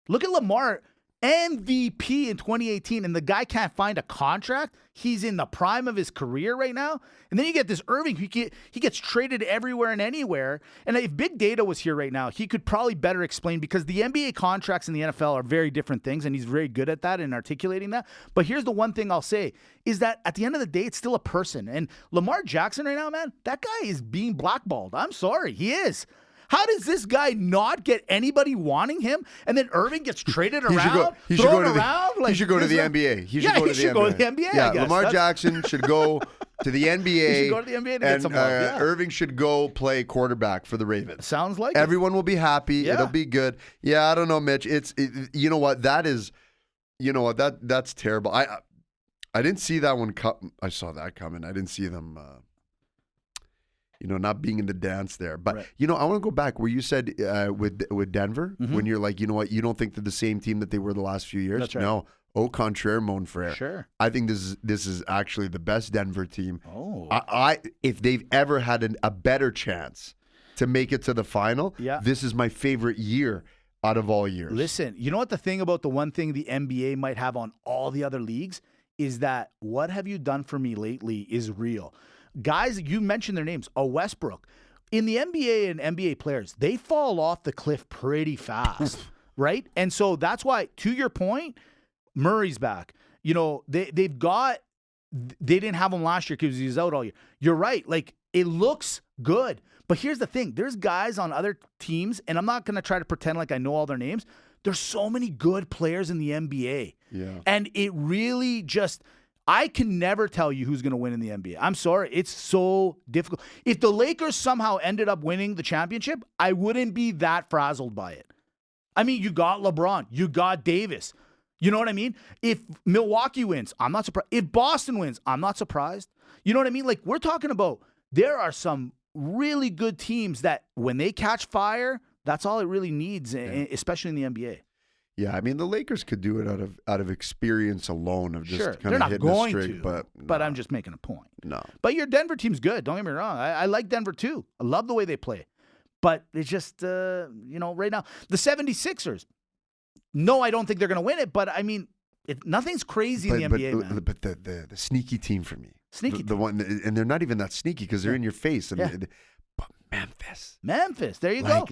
Look at Lamar, MVP in 2018, and the guy can't find a contract. He's in the prime of his career right now. And then you get this Irving, he gets traded everywhere and anywhere. And if Big Data was here right now, he could probably better explain, because the NBA contracts and the NFL are very different things, and he's very good at that and articulating that. But here's the one thing I'll say, is that at the end of the day, it's still a person. And Lamar Jackson right now, man, that guy is being blackballed. I'm sorry, he is. How does this guy not get anybody wanting him? And then Irving gets traded around, thrown around? He should go to the NBA. He should go to the NBA, Yeah, I guess. Lamar Jackson should go to the NBA. He should go to the NBA and get some love. Irving should go play quarterback for the Ravens. Sounds like Everyone will be happy. Yeah. It'll be good. Yeah, I don't know, Mitch. You know what? That's terrible. I didn't see that one I saw that coming. I didn't see them not being in the dance there. But, I want to go back where you said with Denver, when you're like, you know what, you don't think they're the same team that they were the last few years? That's right. No. Au contraire, mon frère. Sure. I think this is actually the best Denver team. Oh. If they've ever had a better chance to make it to the final, this is my favorite year out of all years. Listen, you know what the thing about the one thing the NBA might have on all the other leagues is that what have you done for me lately is real. Guys, you mentioned their names. Westbrook. In the NBA and NBA players, they fall off the cliff pretty fast, right? And so that's why, to your point, Murray's back. You know, they didn't have him last year because he was out all year. You're right. Like, it looks good. But here's the thing. There's guys on other teams, and I'm not going to try to pretend like I know all their names. There's so many good players in the NBA. Yeah. And it really just... I can never tell you who's going to win in the NBA. I'm sorry. It's so difficult. If the Lakers somehow ended up winning the championship, I wouldn't be that frazzled by it. I mean, you got LeBron. You got Davis. You know what I mean? If Milwaukee wins, I'm not surprised. If Boston wins, I'm not surprised. You know what I mean? Like, we're talking about, there are some really good teams that when they catch fire, that's all it really needs, especially in the NBA. Yeah, I mean, the Lakers could do it out of experience alone of just kind they're of not hitting going a streak. to, but I'm just making a point. No. But your Denver team's good. Don't get me wrong. I like Denver too. I love the way they play. But it's just, right now, the 76ers, no, I don't think they're going to win it. But, I mean, nothing's crazy in the NBA, man. But the sneaky team for me. Sneaky the one, and they're not even that sneaky because they're in your face. And but Memphis, there you go.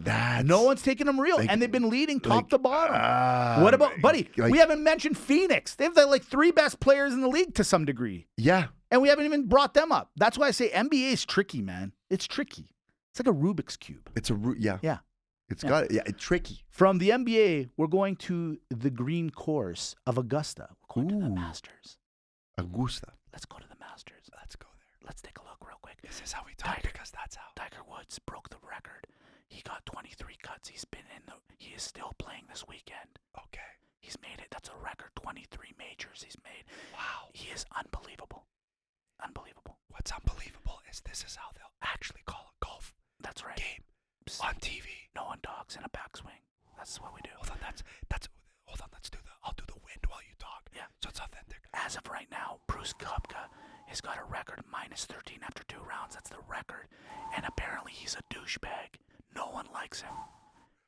No one's taking them real, and they've been leading top to bottom. What about, buddy? We haven't mentioned Phoenix. They have the three best players in the league to some degree. Yeah, and we haven't even brought them up. That's why I say NBA is tricky, man. It's tricky. It's like a Rubik's cube. It's It's tricky. From the NBA, we're going to the green course of Augusta. We're going to the Masters. Augusta. Let's go to the Masters. Let's go there. Let's take a look real quick. This is how we talk because that's how Tiger Woods broke the record. He He got 23 cuts. He is still playing this weekend. Okay. He's made it. That's a record. 23 majors he's made. Wow. He is unbelievable. Unbelievable. What's unbelievable is this is how they'll actually call a golf That's right. game on TV. No one dogs in a backswing. That's what we do. Hold on, hold on, I'll do the wind while you talk. Yeah. So it's authentic. As of right now, Bruce Koepka has got a record -13 after 2 rounds. That's the record. And apparently he's a douchebag. No one likes him.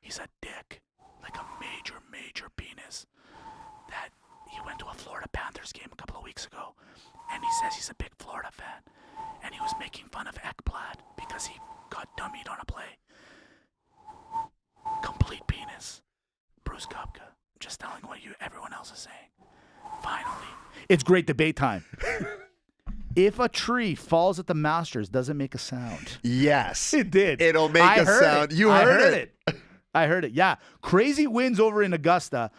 He's a dick. Like a major, major penis. That he went to a Florida Panthers game a couple of weeks ago. And he says he's a big Florida fan. And he was making fun of Ekblad because he got dummied on a play. Complete penis. Bruce Koepka. Just telling what everyone else is saying. Finally. It's great debate time. If a tree falls at the Masters, does it make a sound? Yes. It did. It'll make a sound. You heard it. I heard it. Yeah. Crazy winds over in Augusta.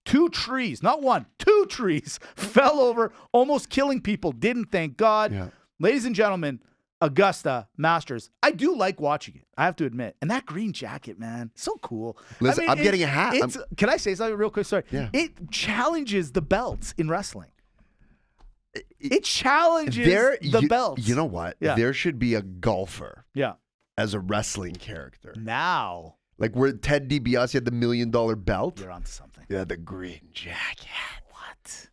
2 trees, not 1, 2 trees fell over, almost killing people. Didn't, thank God. Yeah. Ladies and gentlemen, Augusta Masters. I do like watching it. I have to admit. And that green jacket, man, so cool. Listen, I'm getting a hat. Can I say something real quick? Sorry. Yeah. It challenges the belts in wrestling. It challenges the belts. You know what? Yeah. There should be a golfer Yeah. as a wrestling character. Now. Like where Ted DiBiase had the $1 million belt. You're onto something. Yeah, the green jacket. What?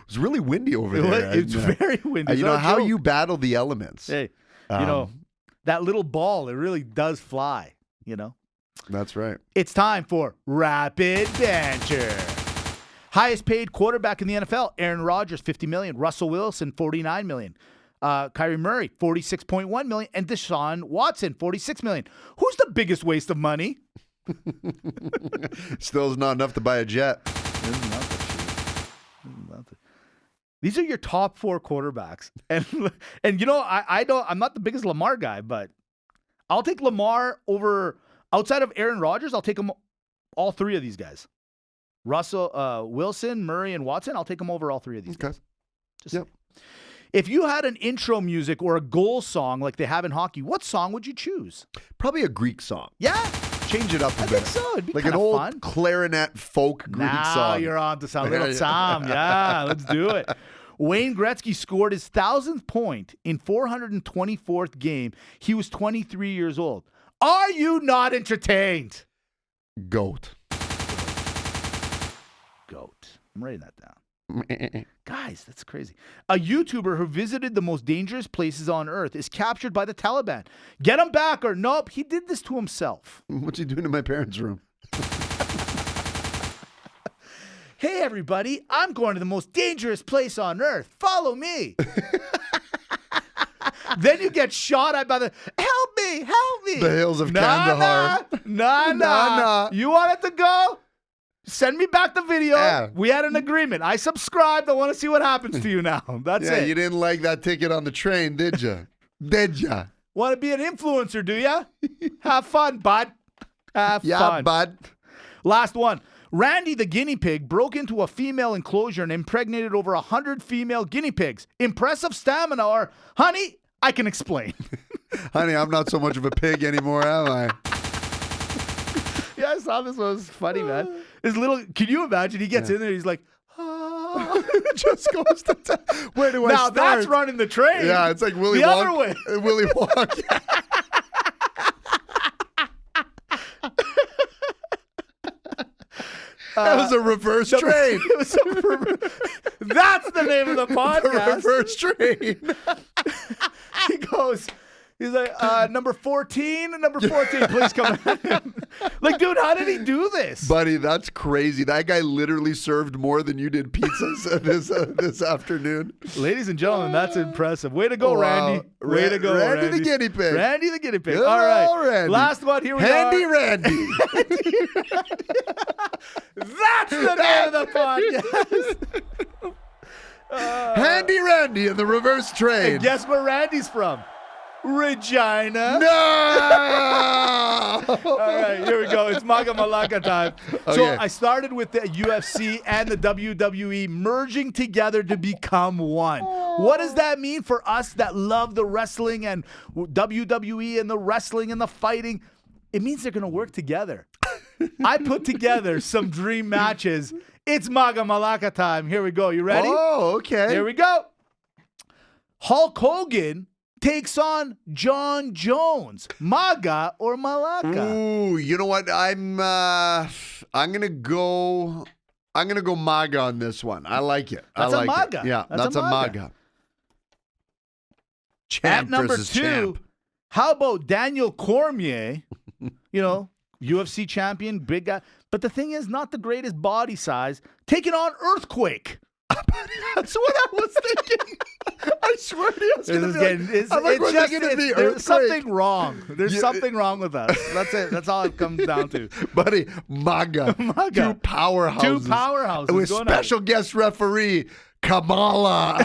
It's really windy over there. It's very windy. You know how you battle the elements. Hey, you know, that little ball, it really does fly, you know? That's right. It's time for Rapid Banter. Highest paid quarterback in the NFL, Aaron Rodgers, $50 million. Russell Wilson, $49 million. Kyrie Murray, $46.1 million. And Deshaun Watson, $46 million. Who's the biggest waste of money? Still is not enough to buy a jet. These are your top 4 quarterbacks. And you know, I'm not the biggest Lamar guy, but I'll take Lamar over, outside of Aaron Rodgers, I'll take all 3 of these guys. Russell, Wilson, Murray, and Watson, I'll take them over all 3 of these guys. Yep. If you had an intro music or a goal song like they have in hockey, what song would you choose? Probably a Greek song. Yeah. Change it up a I bit. think so. It'd be like an kinda old fun. clarinet folk Greek Now song. you're on to something. Little Tom. Yeah, let's do it. Wayne Gretzky scored his 1,000th point in 424th game. He was 23 years old. Are you not entertained? Goat. I'm writing that down. Guys, that's crazy. A YouTuber who visited the most dangerous places on earth is captured by the Taliban. Get him back or nope, he did this to himself. What's he doing in my parents' room? Hey, everybody, I'm going to the most dangerous place on earth. Follow me. Then you get shot at by the, help me. The hills of Kandahar. Nah. You want it to go? Send me back the video. Yeah. We had an agreement. I subscribed. I want to see what happens to you now. That's it. You didn't like that ticket on the train, did you? Did ya? Want to be an influencer, do ya? Have fun, bud. Have fun. Yeah, bud. Last one. Randy the guinea pig broke into a female enclosure and impregnated over 100 female guinea pigs. Impressive stamina, or, honey, I can explain. Honey, I'm not so much of a pig anymore, am I? Yeah, I saw this one. It was funny, man. Can you imagine? He gets in there, he's like, just goes to where do I now start? that's running the train. Yeah, it's like Willy the Wonka. Other way. Willy Wonka. That was a reverse train. It was that's the name of the podcast. The reverse train. He goes, he's like, number 14, please come in. Like, dude, how did he do this? Buddy, that's crazy. That guy literally served more than you did pizzas this afternoon. Ladies and gentlemen, that's impressive. Way to go, Wow. Randy. Way to go, Randy the guinea pig. Randy the guinea pig. Good All right. old Randy. Last one. Here we Handy are. Randy. That's the name of the podcast. Handy Randy in the reverse train. And guess where Randy's from? Regina. No! All right, here we go. It's MAGA MALAKA time. So Okay. I started with the UFC and the WWE merging together to become one. What does that mean for us that love the wrestling and WWE and the wrestling and the fighting? It means they're going to work together. I put together some dream matches. It's MAGA MALAKA time. Here we go. You ready? Oh, okay. Here we go. Hulk Hogan takes on John Jones. MAGA or MALAKA? Ooh, you know what? I'm gonna go MAGA on this one. I like it. That's I like a MAGA. It. Yeah, that's a MAGA. Champ At number versus 2, champ. how about Daniel Cormier? UFC champion, big guy. But the thing is, not the greatest body size, taking on Earthquake. That's what I was thinking. I swear to you, There's something wrong. There's something wrong with us. That's it. That's all it comes down to. Buddy, MAGA. Two powerhouses. Two powerhouses. With special guest referee, Kamala.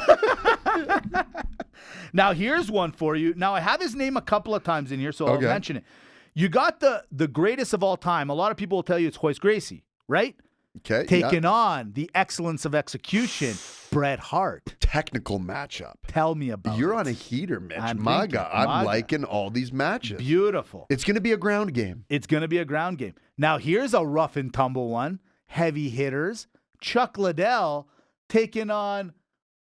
Now, here's one for you. Now, I have his name a couple of times in here, so I'll mention it. You got the greatest of all time. A lot of people will tell you it's Hoist Gracie, right? Okay. Taking on the excellence of execution, Bret Hart. Technical matchup. Tell me about You're it. on a heater, Mitch. I'm MAGA. I'm MAGA. liking all these matches. Beautiful. It's going to be a ground game. It's going to be a ground game. Now, here's a rough and tumble one. Heavy hitters. Chuck Liddell taking on,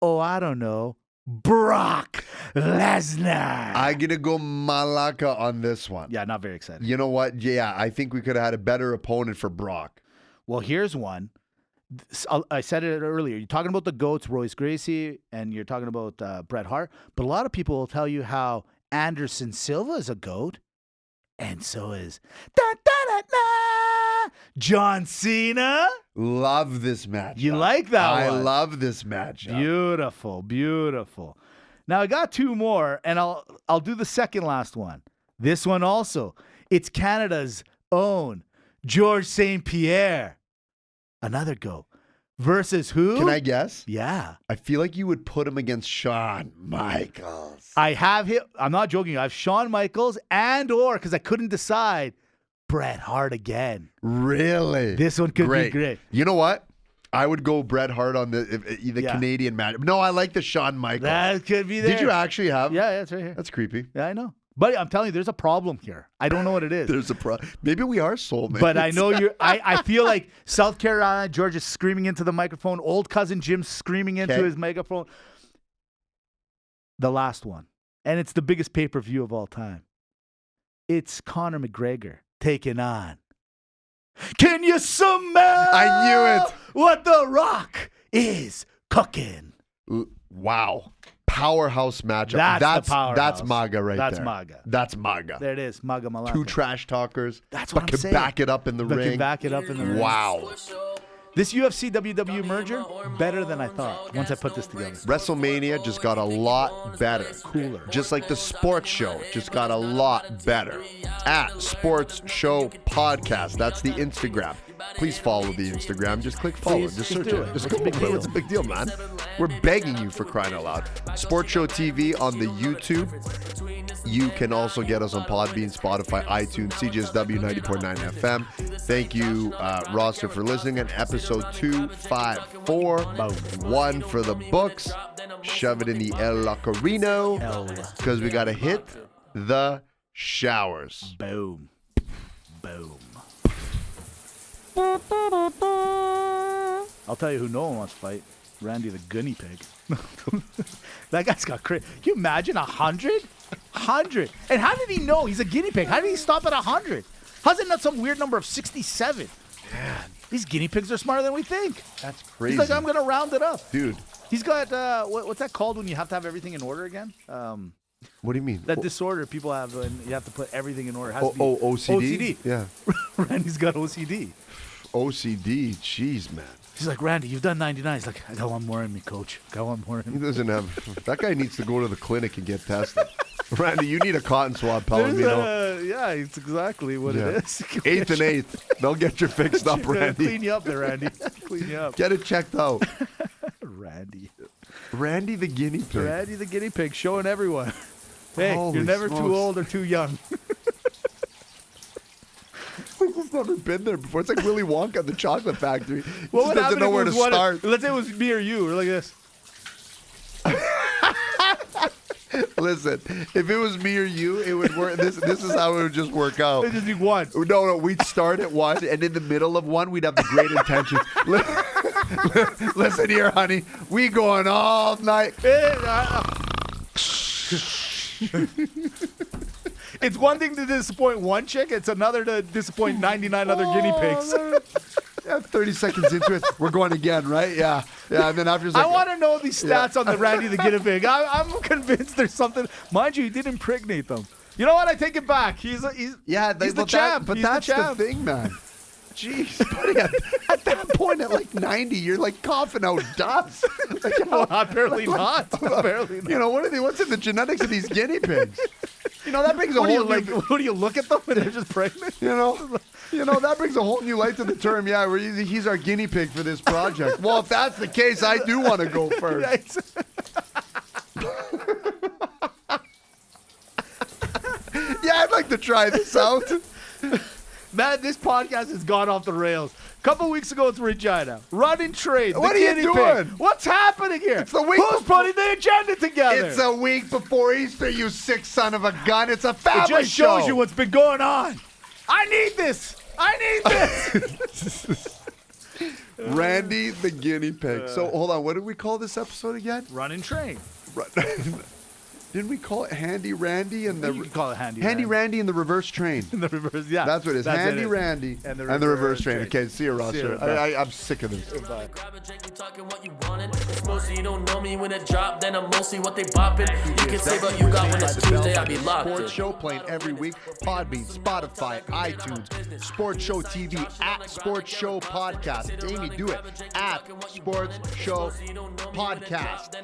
I don't know, Brock Lesnar. I'm going to go MALAKA on this one. Yeah, not very excited. You know what? Yeah, I think we could have had a better opponent for Brock. Well, here's one. I said it earlier. You're talking about the GOATs, Royce Gracie, and you're talking about Bret Hart. But a lot of people will tell you how Anderson Silva is a GOAT, and so is John Cena. Love this match. You like that one? I love this match. Beautiful, beautiful. Now I got 2 more, and I'll do the second last one. This one also. It's Canada's own George St. Pierre. Another GOAT. Versus who? Can I guess? Yeah. I feel like you would put him against Shawn Michaels. I have him. I'm not joking. I have Shawn Michaels or, because I couldn't decide, Bret Hart again. Really? This one could be great. You know what? I would go Bret Hart on the Canadian match. No, I like the Shawn Michaels. That could be there. Did you actually have? Yeah, it's right here. That's creepy. Yeah, I know. But I'm telling you, there's a problem here. I don't know what it is. There's a problem. Maybe we are soulmates. But I know you're. I feel like South Carolina, George is screaming into the microphone. Old cousin Jim's screaming into his megaphone. The last one, and it's the biggest pay-per-view of all time. It's Conor McGregor taking on. Can you smell? I knew it. What The Rock is cooking. Wow. Powerhouse matchup. That's the powerhouse. That's MAGA right That's there. MAGA. That's MAGA. There it is, MAGA MALAKA. 2 trash talkers. That's what but I'm can saying. back it up in the But ring. can back it up in the ring. Wow. This UFC WWE merger, better than I thought once I put this together. WrestleMania just got a lot better. Cooler. Just like the sports show just got a lot better. At Sports Show Podcast. That's the Instagram. Please follow the Instagram. Just click follow. Please, just just search do it. it. Just What's go. the big deal? What's the big deal, man? We're begging you for crying out loud. Sports Show TV on the YouTube. You can also get us on Podbean, Spotify, iTunes, CJSW 90.9 FM. Thank you, roster, for listening. And episode 254. 1 for the books. Shove it in the El Lacarino. Because we got to hit the showers. Boom. Boom. I'll tell you who no one wants to fight. Randy the guinea pig. That guy's got crazy. Can you imagine 100? 100. And how did he know he's a guinea pig? How did he stop at 100? How's it not some weird number of 67? Man, these guinea pigs are smarter than we think. That's crazy. He's like, I'm going to round it up. Dude. He's got, what's that called when you have to have everything in order again? What do you mean? That disorder people have when you have to put everything in order. It has to be OCD? OCD. Yeah. Randy's got OCD. OCD, jeez, man. He's like, Randy, you've done 99. He's like, I got one more in me, coach. Got one more in He me. doesn't have. That guy needs to go to the clinic and get tested. Randy, you need a cotton swab, Palomino. Yeah, it's exactly what it is. 8th and 8th. They'll get you fixed up, Randy. Clean you up there, Randy. Clean you up. Get it checked out. Randy. Randy the guinea pig. Randy the guinea pig showing everyone. Hey, Holy you're never smokes. too old or too young. I've never been there before. It's like Willy Wonka at the chocolate factory. He What just would doesn't happen know if where it to was start. let's say it was me or you. We're like this. Listen, if it was me or you, it would work. This is how it would just work out. It'd just be one. No, we'd start at one, and in the middle of one, we'd have the great intentions. Listen here, honey. We going all night. It's one thing to disappoint one chick. It's another to disappoint 99 other guinea pigs. Yeah, 30 seconds into it, we're going again, right? Yeah. And then after it's like, I want to know these stats on the Randy the guinea pig. I'm convinced there's something. Mind you, he did impregnate them. You know what? I take it back. He's the champ. But He's that's the thing, man. Jeez, buddy, at that point, at like 90, you're like coughing out dust. Like, Apparently not. Apparently not. You know, what's in the genetics of these guinea pigs? You know, that brings a What do whole you new... Who do you look at them when they're just pregnant? You know, that brings a whole new light to the term. Yeah, he's our guinea pig for this project. Well, if that's the case, I do want to go first. Yeah, I'd like to try this out. Man, this podcast has gone off the rails. A couple weeks ago, it's Regina. Run and trade. What are you doing? What's happening here? It's the week Who's putting the agenda together? It's a week before Easter, you sick son of a gun. It's a family show. It just shows you what's been going on. I need this. Randy the guinea pig. So, hold on. What did we call this episode again? Run and train. Didn't we call it Handy Randy and the? You can call it Handy Randy and the reverse train. The reverse, yeah. That's what it is. Handy Randy and the reverse train. Okay, see you, Ross. I'm sick of this. Goodbye. Grab a drink, you talking what you wanted. It's mostly you don't know me when it drop, then I'm mostly what they bopping. You can say what you got when it's Tuesday, I be locked in. Sports Show playing every week. Podbean, Spotify, iTunes, Sports Show TV, at Sports Show Podcast. Amy, do it. At Sports Show Podcast.